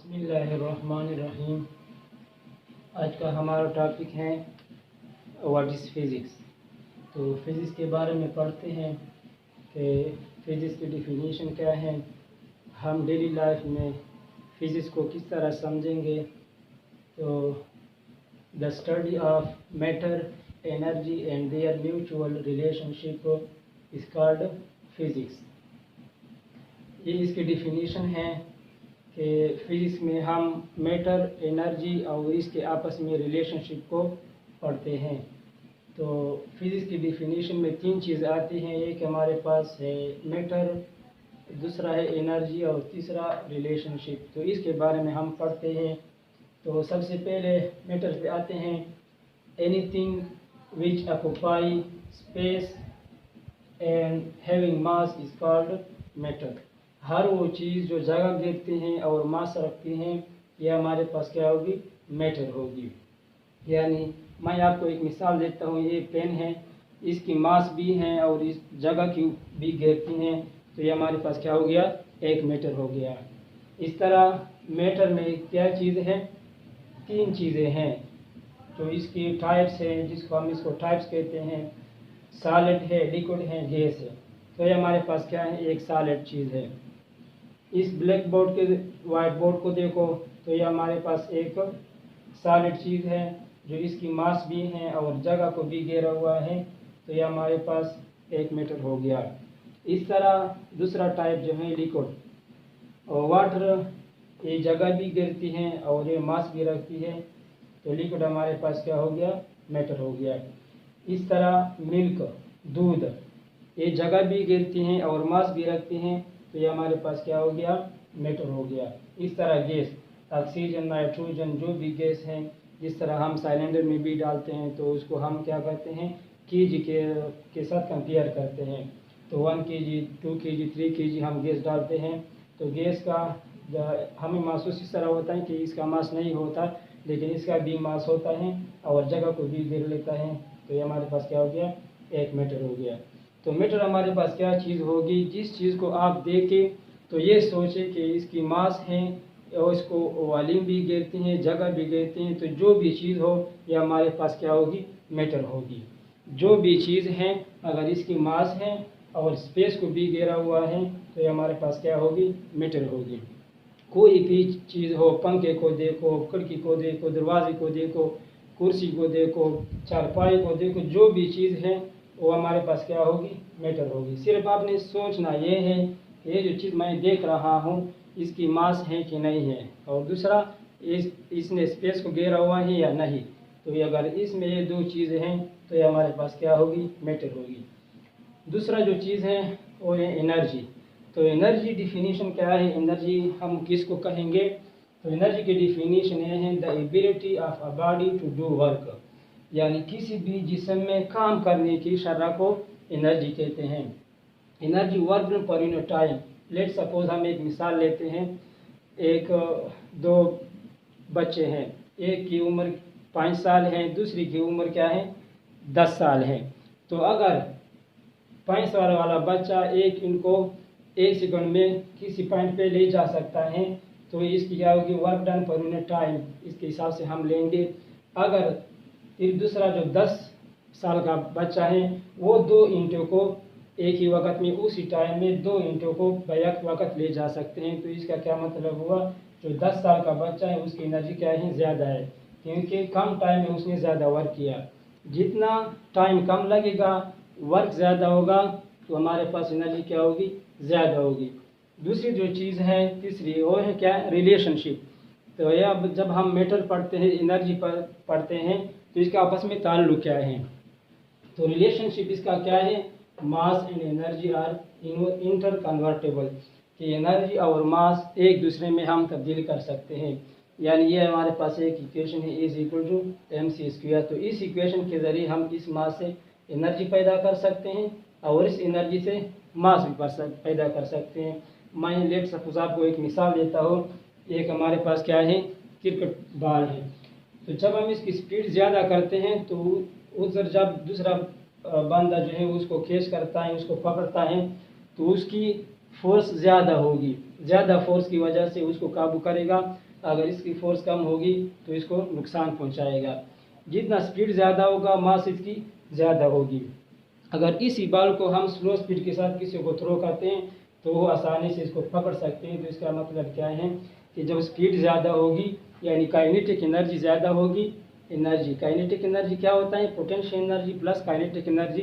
बिस्मिल्लाहिर्रहमानिर्रहीम। आज का हमारा टॉपिक है व्हाट इज़ फिज़िक्स। तो फिज़िक्स के बारे में पढ़ते हैं कि फिज़िक्स की डिफिनीशन क्या है, हम डेली लाइफ में फिज़िक्स को किस तरह समझेंगे। तो the study of matter, energy and there mutual relationship is called physics. ये इसकी डिफिनीशन है कि फिज़िक्स में हम मैटर, एनर्जी और इसके आपस में रिलेशनशिप को पढ़ते हैं। तो फिज़िक्स की डिफिनीशन में तीन चीज़ आती हैं। एक हमारे पास है मैटर, दूसरा है एनर्जी और तीसरा रिलेशनशिप। तो इसके बारे में हम पढ़ते हैं। तो सबसे पहले मैटर पे आते हैं। Anything which occupy space and having mass is called matter. हर वो चीज़ जो जगह घेरती हैं और मास रखती हैं, यह हमारे पास क्या होगी, मैटर होगी। यानी मैं आपको एक मिसाल देता हूँ। ये पेन है, इसकी मास भी है और इस जगह की भी घेरती हैं, तो ये हमारे पास क्या हो गया, एक मैटर हो गया। इस तरह मैटर में क्या चीज़ है, तीन चीज़ें हैं। तो इसकी टाइप्स है, जिसको हम इसको टाइप्स कहते हैं। सॉलिड है, लिक्विड है, गैस है। तो ये हमारे पास क्या है, एक सॉलिड चीज़ है। इस ब्लैक बोर्ड के वाइट बोर्ड को देखो, तो ये हमारे पास एक सॉलिड चीज़ है जो इसकी मास भी है और जगह को भी घेरा हुआ है। तो ये हमारे पास एक मीटर हो गया। इस तरह दूसरा टाइप जो है लिक्विड और वाटर, ये जगह भी घेरती है और ये मास भी रखती है। तो लिक्विड हमारे पास क्या हो गया, मीटर हो गया। इस तरह मिल्क, दूध, ये जगह भी घेरती हैं और मास भी रखती हैं। तो ये हमारे पास क्या हो गया, मैटर हो गया। इस तरह गैस, ऑक्सीजन, नाइट्रोजन, जो भी गैस हैं, जिस तरह हम सिलेंडर में भी डालते हैं, तो उसको हम क्या करते हैं, केजी के साथ कंपेयर करते हैं। तो 1 kg, 2 kg, 3 kg हम गैस डालते हैं। तो गैस का हमें महसूस इस तरह होता है कि इसका मास नहीं होता, लेकिन इसका भी मास होता है और जगह को भी घेर लेता है। तो ये हमारे पास क्या हो गया, एक मीटर हो गया। तो मीटर हमारे पास क्या चीज़ होगी, जिस चीज़ को आप देखें तो ये सोचें कि इसकी मास है और इसको वॉल्यूम भी घेरती हैं, जगह भी घेरती हैं। तो जो भी चीज़ हो, ये हमारे पास क्या होगी, मीटर होगी। जो भी चीज़ है अगर इसकी मास है और स्पेस को भी घेरा हुआ है, तो ये हमारे पास क्या होगी, मीटर होगी। कोई भी चीज़ हो, पंखे को देखो, खिड़की को देखो, दरवाजे को देखो, कुर्सी को देखो, चारपाई को देखो, जो भी चीज़ है वो हमारे पास क्या होगी, मीटर होगी। सिर्फ आपने सोचना ये है कि ये जो चीज़ मैं देख रहा हूँ इसकी मास है कि नहीं है, और दूसरा इसने स्पेस को घेरा हुआ है या नहीं। तो ये अगर इसमें ये दो चीज़ें हैं तो ये हमारे पास क्या होगी, मीटर होगी। दूसरा जो चीज़ है वो है एनर्जी। तो एनर्जी डिफिनीशन क्या है, एनर्जी हम किसको कहेंगे। तो एनर्जी की डिफिनीशन ये है, the ability of a body to do work. यानी किसी भी जिस्म में काम करने की शर्रा को एनर्जी कहते हैं। Energy work per unit time. Let suppose हम एक मिसाल लेते हैं। एक दो बच्चे हैं, एक की उम्र 5 साल है, दूसरी की उम्र क्या है, 10 साल है। तो अगर 5 साल वाला बच्चा इनको 1 सेकंड में किसी पॉइंट पे ले जा सकता है, तो इसकी क्या होगी, work done per unit time, इसके हिसाब से हम लेंगे। अगर फिर दूसरा जो 10 साल का बच्चा है, वो 2 ईंटों को एक ही वक्त में, उसी टाइम में 2 ईंटों को बैक वक्त ले जा सकते हैं। तो इसका क्या मतलब हुआ, जो 10 साल का बच्चा है उसकी एनर्जी क्या है, ज़्यादा है, क्योंकि कम टाइम में उसने ज़्यादा वर्क किया। जितना टाइम कम लगेगा, वर्क ज़्यादा होगा, तो हमारे पास एनर्जी क्या होगी, ज़्यादा होगी। दूसरी जो चीज़ है तीसरी, वो है क्या, रिलेशनशिप। तो ये अब जब हम मैटर पढ़ते हैं, एनर्जी पर पढ़ते हैं, तो इसका आपस में ताल्लुक क्या है। तो रिलेशनशिप इसका क्या है, mass and energy are interconvertible, कि एनर्जी और मास एक दूसरे में हम तब्दील कर सकते हैं। यानी ये हमारे पास एक इक्वेशन है, इज इक्वल टू mc²। तो इस इक्वेशन के ज़रिए हम इस मास से एनर्जी पैदा कर सकते हैं और इस एनर्जी से मास भी पैदा कर सकते हैं। मैं लेट सपोज आपको एक मिसाल देता हूँ। एक हमारे पास क्या है, क्रिकेट बॉल है। तो जब हम इसकी स्पीड ज़्यादा करते हैं, तो उधर जब दूसरा बंदा जो है उसको कैच करता है, उसको पकड़ता है, तो उसकी फोर्स ज़्यादा होगी। ज़्यादा फोर्स की वजह से उसको काबू करेगा। अगर इसकी फोर्स कम होगी तो इसको नुकसान पहुंचाएगा। जितना स्पीड ज़्यादा होगा मास इसकी ज़्यादा होगी। अगर इसी बॉल को हम स्लो स्पीड के साथ किसी को थ्रो करते हैं तो वो आसानी से इसको पकड़ सकते हैं। तो इसका मतलब क्या है कि जब स्पीड ज़्यादा होगी यानी काइनेटिक एनर्जी ज़्यादा होगी। काइनेटिक एनर्जी क्या होता है? Potential energy plus kinetic energy,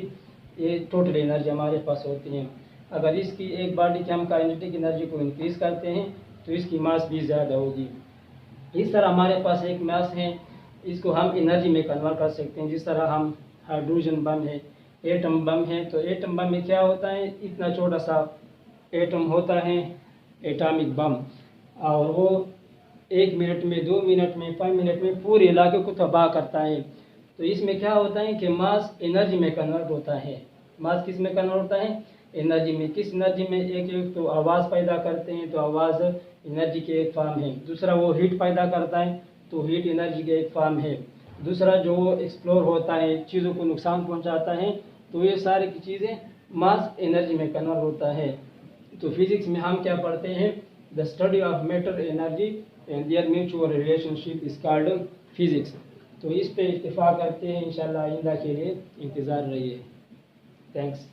ये टोटल एनर्जी हमारे पास होती है। अगर इसकी एक बॉडी की हम काइनेटिक एनर्जी को इंक्रीज़ करते हैं तो इसकी मास भी ज़्यादा होगी। इस तरह हमारे पास एक मास है, इसको हम एनर्जी में कन्वर्ट कर सकते हैं। जिस तरह हम हाइड्रोजन बम है, एटम बम है, तो एटम बम में क्या होता है? इतना छोटा सा एटम होता है एटॉमिक बम, और वो 1 मिनट में, 2 मिनट में, 5 मिनट में पूरे इलाके को तबाह करता है। तो इसमें क्या होता है कि मास एनर्जी में कन्वर्ट होता है। मास किस में कन्वर्ट होता है? एनर्जी में। किस एनर्जी में? एक तो आवाज़ पैदा करते हैं, तो आवाज़ एनर्जी के एक फॉर्म है। दूसरा वो हीट पैदा करता है, तो हीट एनर्जी के एक फॉर्म है। दूसरा जो एक्सप्लोर होता है, चीज़ों को नुकसान पहुंचाता है, तो ये सारी की चीज़ें मास एनर्जी में कन्वर्ट होता है। तो फिजिक्स में हम क्या पढ़ते हैं? The study of matter energy and there mutual relationship is called physics. तो इस पे इत्तेफाक करते हैं। इंशाल्लाह आइंदा के लिए इंतज़ार रहिए। थैंक्स।